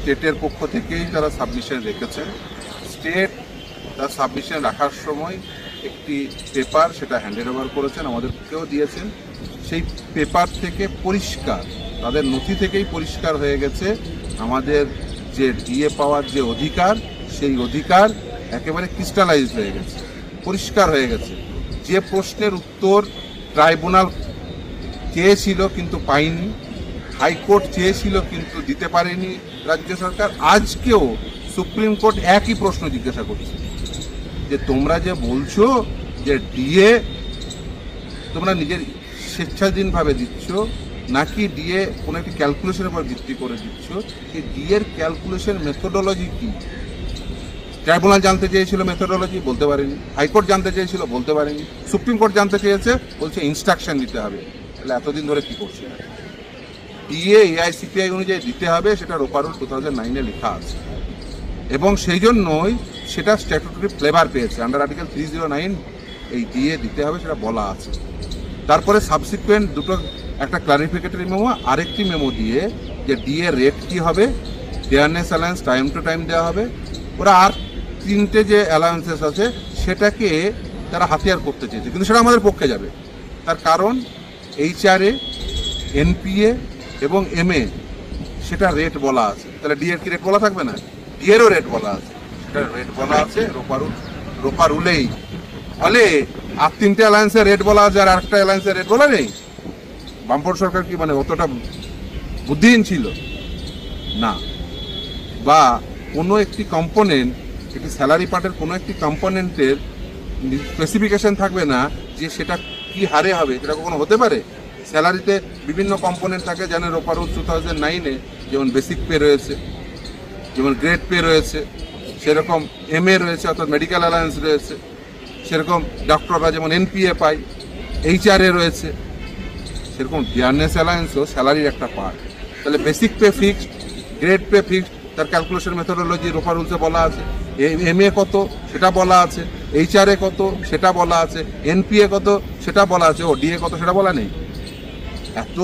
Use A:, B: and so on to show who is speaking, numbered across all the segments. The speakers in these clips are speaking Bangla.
A: স্টেটের পক্ষ থেকেই তারা সাবমিশন রেখেছেন। স্টেট তার সাবমিশন রাখার সময় একটি পেপার সেটা হ্যান্ডেড ওভার করেছেন, আমাদেরকেও দিয়েছেন। সেই পেপার থেকে পরিষ্কার, তাদের নথি থেকেই পরিষ্কার হয়ে গেছে আমাদের যে ডিএ পাওয়ার যে অধিকার, সেই অধিকার একেবারে ক্রিস্টালাইজ হয়ে গেছে, পরিষ্কার হয়ে গেছে। যে প্রশ্নের উত্তর ট্রাইব্যুনাল চেয়েছিল কিন্তু পায়নি, হাইকোর্ট চেয়েছিল কিন্তু দিতে পারেনি রাজ্য সরকার, আজকেও সুপ্রিম কোর্ট একই প্রশ্ন জিজ্ঞাসা করছে যে তোমরা যে বলছো যে ডিএ তোমরা নিজের স্বেচ্ছাধীনভাবে দিচ্ছ নাকি ডিএ কোনো একটি ক্যালকুলেশনের উপর ভিত্তি করে দিচ্ছ, এই ডিএর ক্যালকুলেশন মেথোডোলজি কি? ট্রাইব্যুনাল জানতে চেয়েছিল, মেথোডোলজি বলতে পারেনি। হাইকোর্ট জানতে চেয়েছিল, বলতে পারেনি। সুপ্রিম কোর্ট জানতে চেয়েছে, বলছে ইনস্ট্রাকশন দিতে হবে। তাহলে এতদিন ধরে কি করছে? ডিএ এআইসিপিআই অনুযায়ী দিতে হবে, সেটা রোপারুল 2009-এ লেখা আছে এবং সেই জন্যই সেটা স্ট্যাটুটরি ফ্লেভার পেয়েছে। আন্ডার আর্টিকেল 309 এই ডিএ দিতে হবে সেটা বলা আছে। তারপরে সাবসিকুয়েন্ট দুটো, একটা ক্লারিফিকেটরি মেমো, আরেকটি মেমো দিয়ে যে ডিএ রেট কি হবে, dearness alliance time to time দেওয়া হবে। ওরা আর তিনটে যে অ্যালায়েন্সেস আছে সেটাকে তারা হাতিয়ার করতে চেয়েছে, কিন্তু সেটা আমাদের পক্ষে যাবে। তার কারণ এইচআরএ, এনপিএ এবং এমএ সেটা রেট বলা আছে। তাহলে ডিএর কি রেট বলা থাকবে না? ডিএরও রেট বলা আছে, সেটা রেট বলা আছে রোপারুলেই। ফলে আর তিনটে অ্যালায়েন্সের রেট বলা আছে আর আরেকটা অ্যালায়েন্সের রেট বলা নেই। বামপন্থী সরকার কি মানে অতটা বুদ্ধিহীন ছিল না? বা কোনো একটি কম্পোনেন্ট, একটি স্যালারি পার্টের কোনো একটি কম্পোনেন্টের স্পেসিফিকেশন থাকবে না যে সেটা কি হারে হবে? সেটা কখনো হতে পারে? স্যালারিতে বিভিন্ন কম্পোনেন্ট থাকে, যেন রোপারুল 2009-এ যেমন বেসিক পে রয়েছে, যেমন গ্রেড পে রয়েছে, সেরকম এমএ রয়েছে অর্থাৎ মেডিকেল অ্যালায়েন্স রয়েছে, সেরকম ডক্টররা যেমন এনপিএ পায়, এইচআরএ রয়েছে, সেরকম ডিয়ারনেস অ্যালায়েন্সও স্যালারির একটা পার্ট। তাহলে basic pay fixed, grade pay fixed, তার ক্যালকুলেশন মেথোডোলজি রোপারুলসে বলা আছে। এমএ কত সেটা বলা আছে, এইচআরএ কত সেটা বলা আছে, এনপিএ কত সেটা বলা আছে, ও ডিএ কত সেটা বলা নেই। এত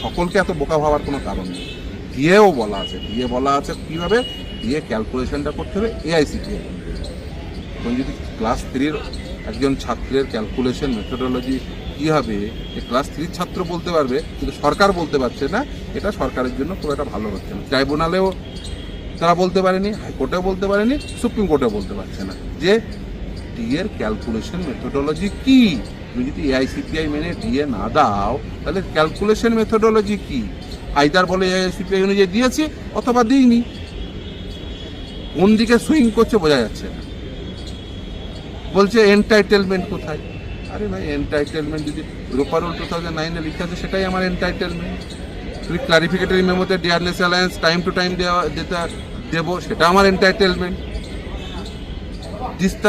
A: সকলকে এত বোকা ভাবার কোনো কারণ নেই। ডিএও বলা আছে, ডিএ বলা আছে কীভাবে ডিএ ক্যালকুলেশনটা করতে হবে এআইসিপিআই। এখন যদি ক্লাস 3-র একজন ছাত্রের ক্যালকুলেশন মেথোডোলজি কী হবে ক্লাস 3 ছাত্র বলতে পারবে, কিন্তু সরকার বলতে পারছে না, এটা সরকারের জন্য খুব একটা ভালো হচ্ছে না। ট্রাইব্যুনালেও তারা বলতে পারেনি, হাইকোর্টেও বলতে পারেনি, সুপ্রিম কোর্টেও বলতে পারছে না যে ডিএর ক্যালকুলেশন মেথোডোলজি কি। তুমি যদি এআইসিপিআই মেনে ডিএ না দাও তাহলে ক্যালকুলেশন মেথোডোলজি কি? আইদার বলে এআইসিপিআই অনুযায়ী দিয়েছি অথবা দিইনি। কোন দিকে সুইং করছে বোঝা যাচ্ছে না। বলছে এনটাইটেলমেন্ট কোথায়? আরে ভাই, এনটাইটেলমেন্ট যদি রোপারুল 2009-এ লিখে আছে সেটাই আমার এনটাইটেলমেন্ট। তুমি ক্লারিফিকেটরি মেমোতে dearness allowance time to time দেবো, সেটা আমার এনটাইটেলমেন্ট।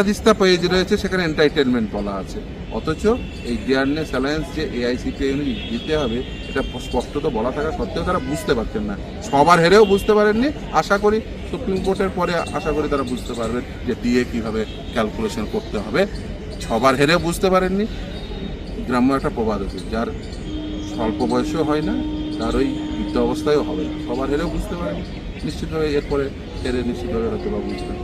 A: দিস্তা পেজ রয়েছে, সেখানে এনটাইটেলমেন্ট বলা আছে। অথচ এই ডিয়ারনেস অ্যালায়েন্স যে এআইসিপিআই অনুযায়ী দিতে হবে এটা স্পষ্টত বলা থাকা সত্ত্বেও তারা বুঝতে পারছেন না। সবার হেরেও বুঝতে পারেননি। আশা করি সুপ্রিম কোর্টের পরে আশা করি তারা বুঝতে পারবেন যে ডিএ কীভাবে ক্যালকুলেশন করতে হবে। সবার হেরেও বুঝতে পারেননি। গ্রাম্য একটা প্রবাদ আছে, যার স্বল্প বয়সেও হয় না তার ওই বৃদ্ধ অবস্থায়ও হবে না। সবার হেরেও বুঝতে পারেনি, নিশ্চিতভাবে এরপরে হেরে নিশ্চিতভাবে হয়তো বা বুঝবেন।